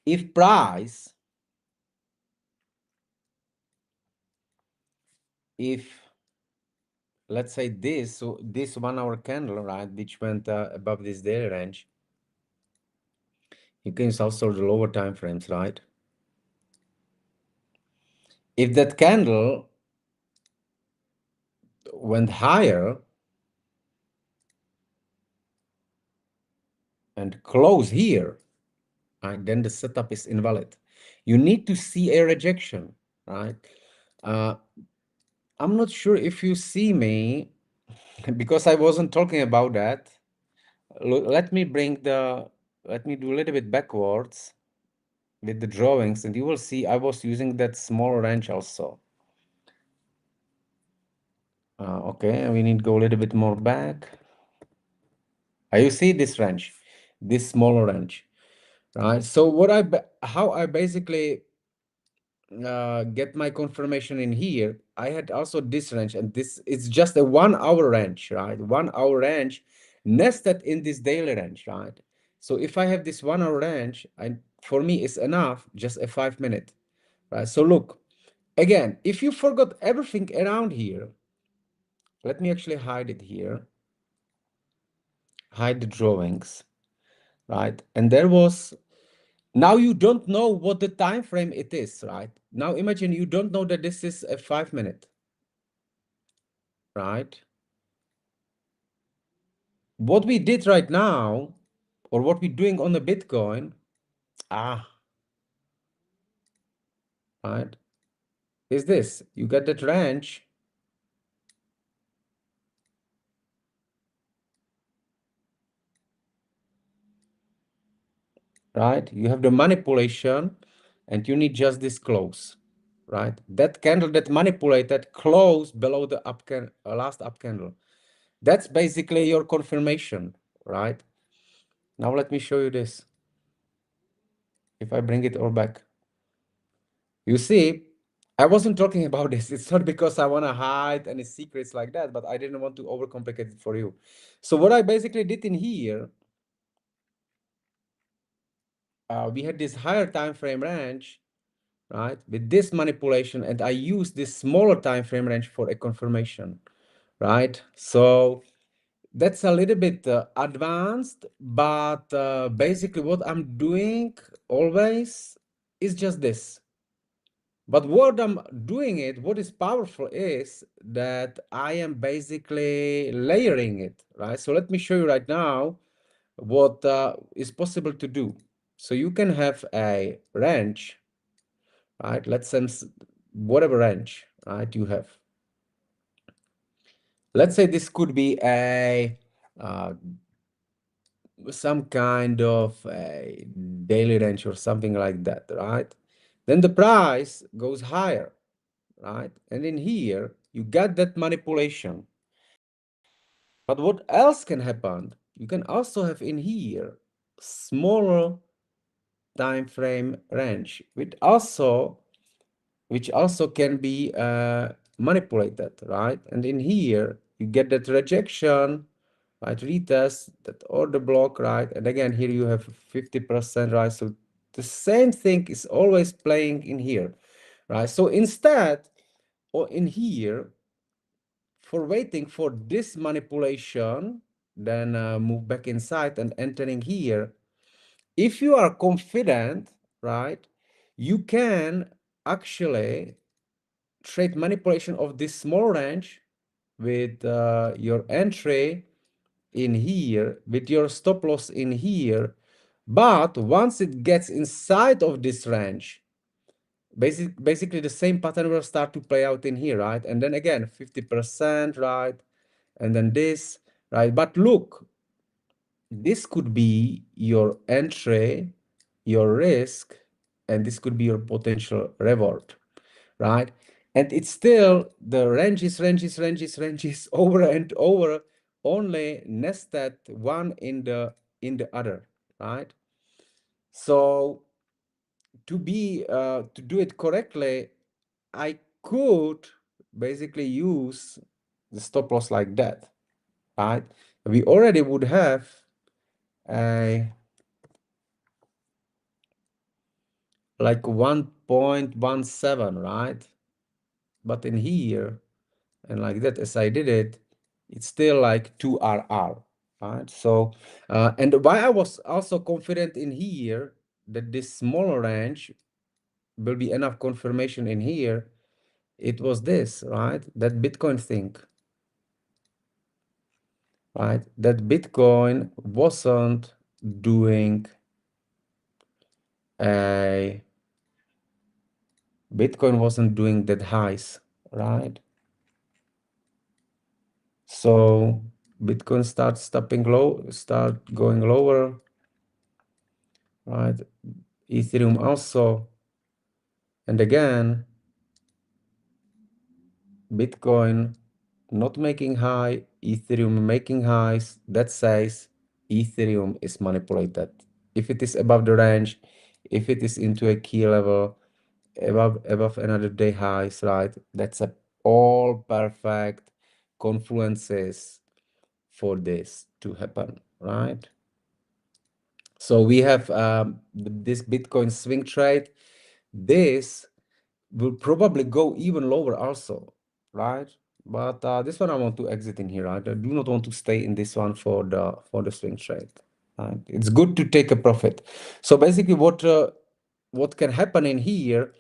If price, if let's say this, so this 1 hour candle, right, which went above this daily range, you can use also the lower time frames, right? If that candle went higher and close here, right, then the setup is invalid. You need to see a rejection, right? I'm not sure if you see me because I wasn't talking about that. Let me do a little bit backwards with the drawings, and you will see I was using that small wrench also. Okay, we need to go a little bit more back. You see this wrench, this small wrench, right? So how I basically get my confirmation in here, I had also this wrench, and this it's just a 1 hour wrench, right? 1 hour wrench nested in this daily wrench, right? So if I have this 1 hour wrench, for me it's enough, just a 5 minute, right? So look, again, if you forgot everything around here, let me actually hide it here, hide the drawings, right? And there was, now you don't know what the time frame it is, right? Now imagine you don't know that this is a 5 minute, right? What we did right now, or what we're doing on the Bitcoin, right, is this. You get that range, right? You have the manipulation, and you need just this close, right? That candle that manipulated close below the last up candle. That's basically your confirmation, right? Now let me show you this. If I bring it all back, you see, I wasn't talking about this. It's not because I want to hide any secrets like that, but I didn't want to overcomplicate it for you. So what I basically did in here, we had this higher time frame range, right, with this manipulation, and I used this smaller time frame range for a confirmation, right? So that's a little bit advanced, but basically what I'm doing always is just this. But what I'm doing it, what is powerful is that I am basically layering it, right? So let me show you right now what is possible to do. So you can have a range, right? Let's say whatever range, right, you have. Let's say this could be a some kind of a daily range or something like that, right? Then the price goes higher, right? And in here, you get that manipulation. But what else can happen? You can also have in here smaller time frame range, which also can be manipulated, right? And in here, you get that rejection, right? Retest, that order block, right? And again, here you have 50%, right? So the same thing is always playing in here, right? So instead, or in here, for waiting for this manipulation, then move back inside and entering here. If you are confident, right, you can actually trade manipulation of this small range with your entry in here, with your stop loss in here. But once it gets inside of this range, basically the same pattern will start to play out in here, right? And then again, 50%, right? And then this, right? But look, this could be your entry, your risk, and this could be your potential reward, right? And it's still the ranges over and over, only nested one in the other, right? So to do it correctly, I could basically use the stop loss like that, right? We already would have a like 1.17, right? But in here, and like that, as I did it, it's still like 2RR, right? So, and why I was also confident in here that this smaller range will be enough confirmation in here, it was this, right? That Bitcoin thing, right? That Bitcoin wasn't doing a Bitcoin wasn't doing that highs, right? So Bitcoin starts start going lower, right? Ethereum also, and again, Bitcoin not making high, Ethereum making highs. That says Ethereum is manipulated. If it is above the range, if it is into a key level, above another day highs, right? That's a all perfect confluences for this to happen, right? So we have this Bitcoin swing trade. This will probably go even lower also, right? But this one I want to exit in here. Right? I do not want to stay in this one for the swing trade. Right? It's good to take a profit. So basically, what can happen in here?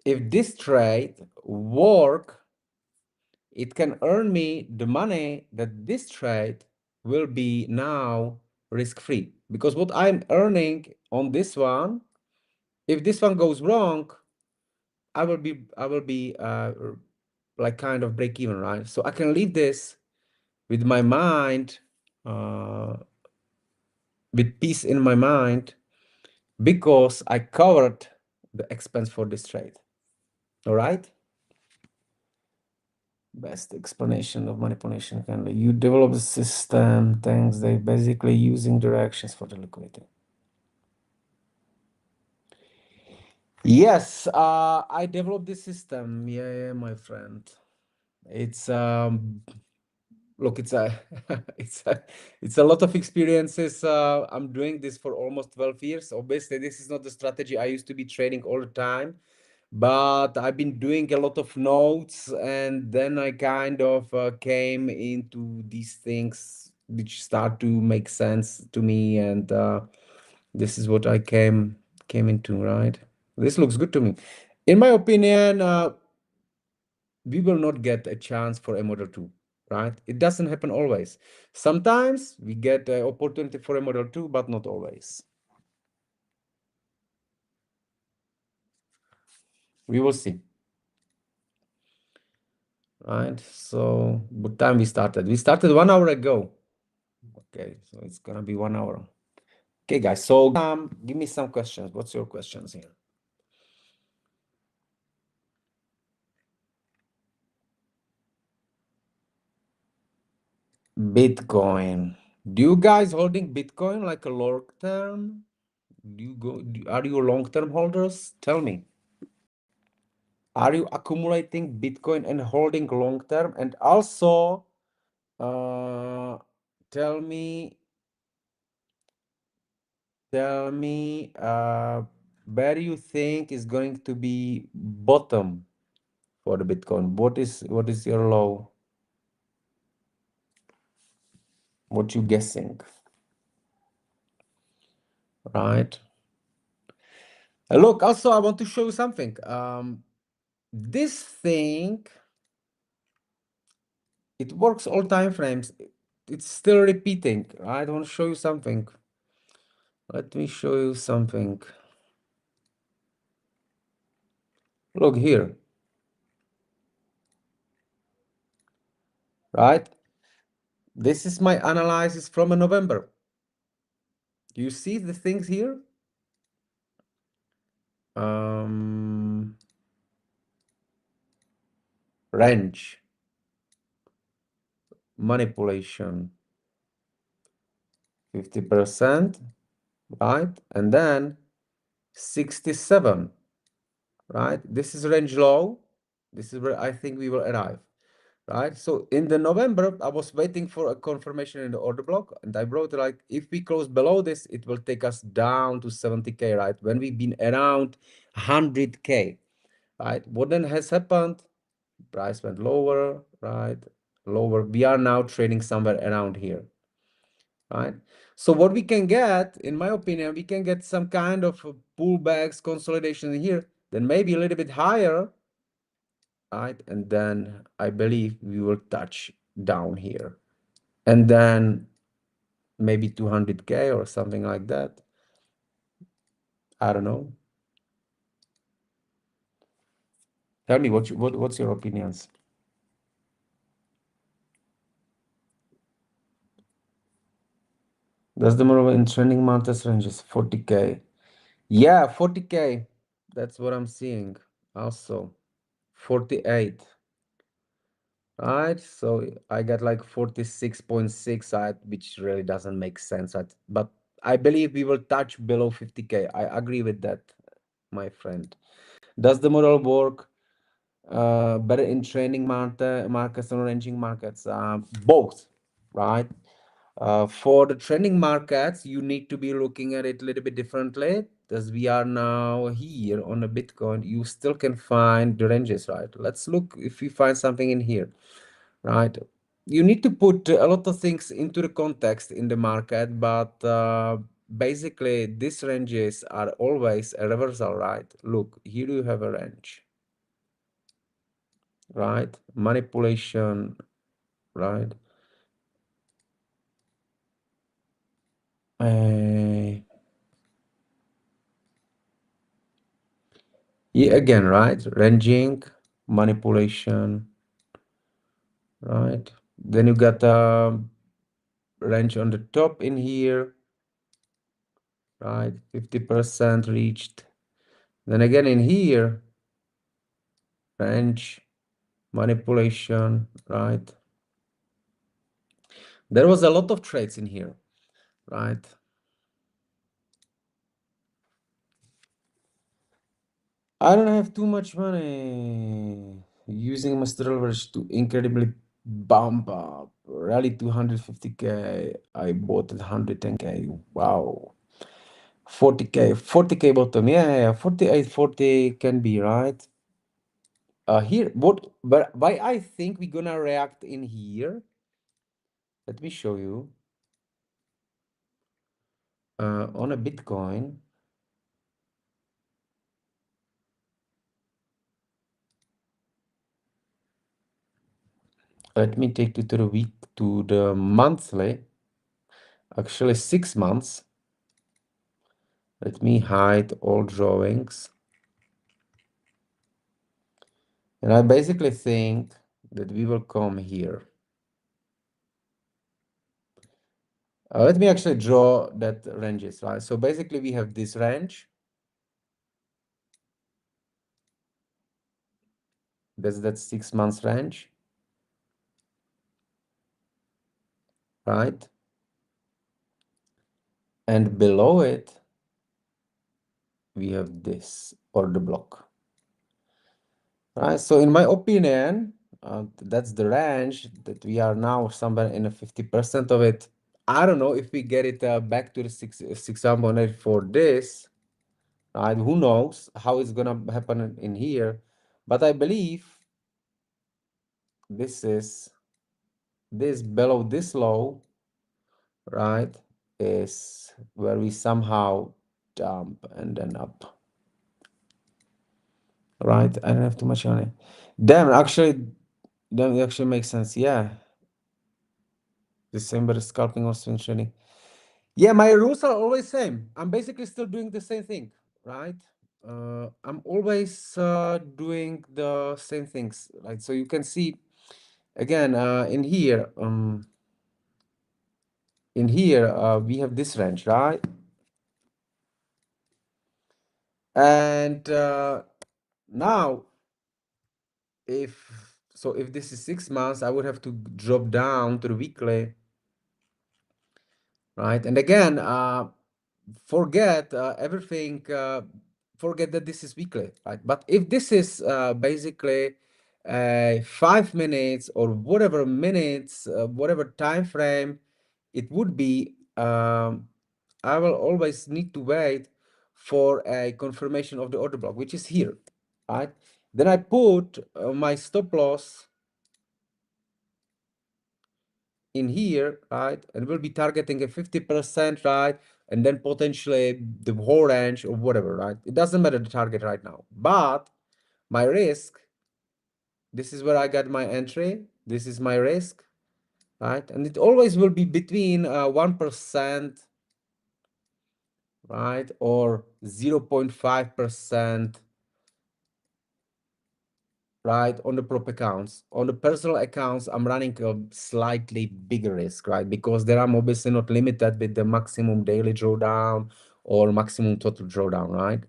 If this trade work, it can earn me the money that this trade will be now risk-free, because what I'm earning on this one, if this one goes wrong, I will be like kind of break even, right? So I can leave this with my mind, with peace in my mind, because I covered the expense for this trade. All right. Best explanation of manipulation can be you develop the system, things they basically using directions for the liquidity. Yes, I developed this system. Yeah, my friend. It's look, it's a it's a it's a lot of experiences. I'm doing this for almost 12 years. Obviously, this is not the strategy I used to be trading all the time, but I've been doing a lot of notes, and then I kind of came into these things which start to make sense to me, and this is what I came into, right? This looks good to me. In my opinion, we will not get a chance for a model 2, right? It doesn't happen always. Sometimes we get an opportunity for a model 2, but not always. We will see, right? So what time we started? We started 1 hour ago. Okay, so it's gonna be 1 hour. Okay, guys, so give me some questions. What's your questions here? Bitcoin. Do you guys holding Bitcoin like a long term? Are you long-term holders? Tell me. Are you accumulating Bitcoin and holding long-term? And also, uh, tell me, where you think is going to be bottom for the Bitcoin? What is your low? What you guessing? Right? Look, also, I want to show you something. This thing, it works all time frames. It's still repeating. I want to show you something. Let me show you something. Look here, right? This is my analysis from November. Do you see the things here? Um, Range, manipulation, 50%, right? And then 67, right? This is range low. This is where I think we will arrive, right? So in the November, I was waiting for a confirmation in the order block, and I wrote like, if we close below this, it will take us down to 70K, right? When we've been around 100K, right? What then has happened? Price went lower, right? Lower. We are now trading somewhere around here, right? So what we can get, in my opinion, we can get some kind of pullbacks, consolidation here, then maybe a little bit higher, right? And then I believe we will touch down here. And then maybe 200K or something like that. I don't know. Tell me what's your opinions? Does the move in trending markets ranges 40K? Yeah, 40K. That's what I'm seeing. Also, 48. Right? So I got like 46.6, which really doesn't make sense. But I believe we will touch below 50K. I agree with that, my friend. Does the model work better in trending markets and ranging markets? Both, right? For the trending markets, you need to be looking at it a little bit differently. As we are now here on a Bitcoin, you still can find the ranges, right? Let's look if we find something in here, right? You need to put a lot of things into the context in the market, but basically these ranges are always a reversal, right? Look, here you have a range, right? Manipulation, right? Uh, yeah, again, right? Ranging, manipulation, right? Then you got a range on the top in here, right? 50% reached. Then again in here, range, manipulation, right? There was a lot of trades in here, right? I don't have too much money. Using master leverage to incredibly bump up. Rally 250K. I bought at 110K. Wow. 40K. 40K bottom. Yeah, 48, 40 can be, right? Here, but why I think we're gonna react in here. Let me show you. On a Bitcoin. Let me take you to the week, to the monthly. Actually, 6 months. Let me hide all drawings. And I basically think that we will come here. Let me actually draw that ranges, right? So basically we have this range. That's that 6 months range, right? And below it, we have this order block, right? So in my opinion, that's the range that we are now somewhere in a 50% of it. I don't know if we get it back to the 600 for this, right? Who knows how it's gonna happen in here, but I believe this is this below this low, right, is where we somehow dump and then up, right? I don't have too much on it. Damn, it actually makes sense. Yeah, December scalping or swing trading. Yeah, my rules are always same. I'm basically still doing the same thing, right? I'm always doing the same things, right? So you can see again in here we have this range, right? And now if this is 6 months, I would have to drop down to the weekly, right? And again, forget everything, forget that this is weekly, right? But if this is basically 5 minutes or whatever minutes, whatever time frame it would be, I will always need to wait for a confirmation of the order block, which is here, right? Then I put my stop loss in here, right? And we'll be targeting a 50%, right? And then potentially the whole range or whatever, right? It doesn't matter the target right now. But my risk, this is where I got my entry. This is my risk, right? And it always will be between 1%, right? Or 0.5%, right, on the prop accounts. On the personal accounts, I'm running a slightly bigger risk, right? Because there I'm obviously not limited with the maximum daily drawdown or maximum total drawdown, right?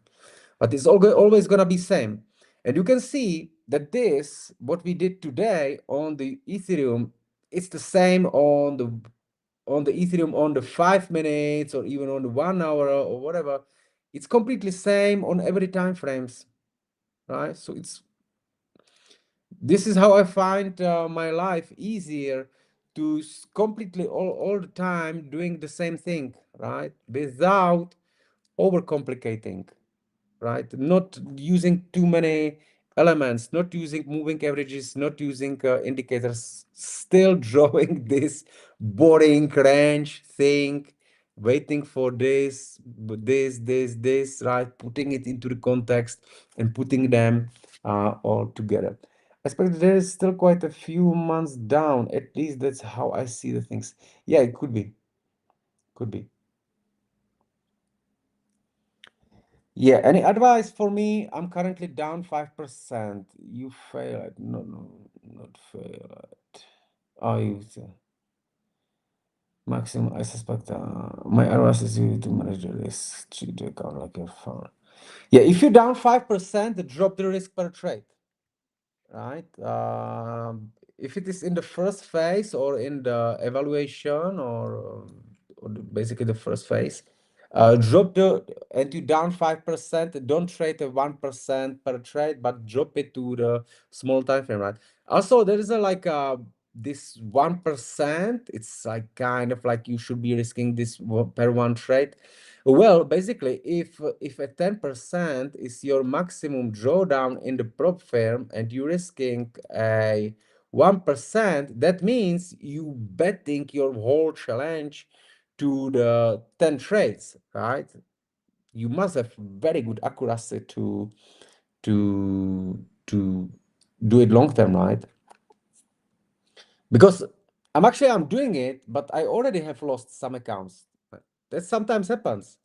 But it's always gonna be same. And you can see that this, what we did today on the Ethereum, it's the same on the Ethereum on the 5 minutes or even on the 1 hour or whatever. It's completely same on every time frames, right? So this is how I find my life easier to completely all the time doing the same thing, right? Without overcomplicating, right? Not using too many elements, not using moving averages, not using indicators, still drawing this boring range thing, waiting for this, right? Putting it into the context and putting them all together. I expect there is still quite a few months down. At least that's how I see the things. Yeah, it could be. Could be. Yeah, any advice for me? I'm currently down 5%. You failed. No, no, not failed. Oh, you maximum. I suspect my advice is you to manage the risk, treat the account like your phone. Yeah, if you're down 5%, drop the risk per trade, right? If it is in the first phase or in the evaluation or basically the first phase, Drop the and you down 5%. Don't trade a 1% per trade, but drop it to the small time frame, right? Also, there is a like this 1%. It's like kind of like you should be risking this per one trade. Well, basically, if a 10% is your maximum drawdown in the prop firm and you're risking a 1%, that means you betting your whole challenge to the 10 trades, right? You must have very good accuracy to do it long term, right? Because I'm doing it, but I already have lost some accounts. That sometimes happens.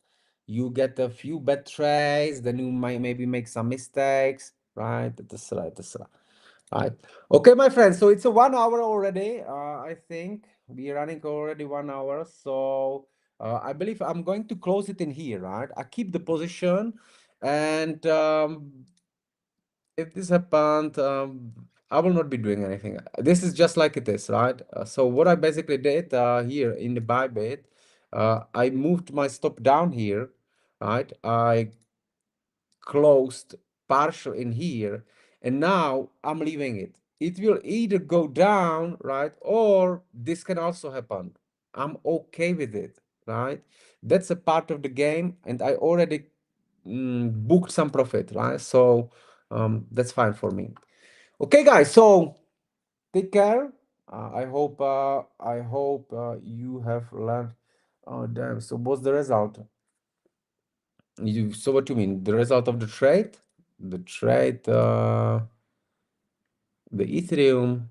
You get a few bad trades, then you might maybe make some mistakes, right? That's right, that's right. Right. Okay, my friends. So it's a 1 hour already. I think we're running already 1 hour. So I believe I'm going to close it in here, right? I keep the position, and if this happened, I will not be doing anything. This is just like it is, right? So what I basically did here in the Bybit, I moved my stop down here, right? I closed partial in here, and now I'm leaving it. It will either go down, right, or this can also happen. I'm okay with it, right? That's a part of the game, and I already booked some profit, right? So that's fine for me. Okay, guys, so take care. I hope you have learned. Oh damn, so what's the result? So what you mean? The result of the trade? The trade, the Ethereum.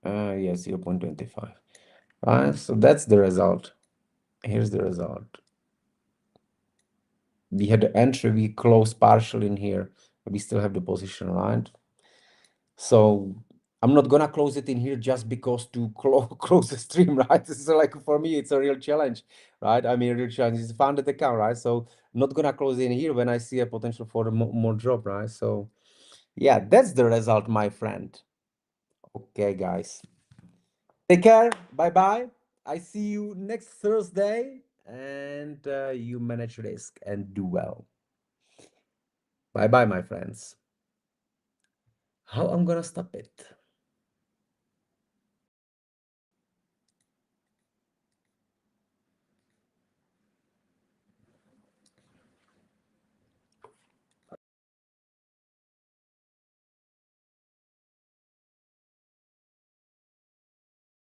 Yeah, 0.25. So that's the result. Here's the result. We had the entry, we closed partial in here. We still have the position, right? So I'm not gonna close it in here just because to close the stream, right? So like for me, it's a real challenge, right? I mean, real challenge is a funded account, right? So not gonna close in here when I see a potential for a more drop, right? So yeah, that's the result, my friend. Okay, guys. Take care. Bye bye. I see you next Thursday, and you manage risk and do well. Bye bye, my friends. How I'm gonna stop it?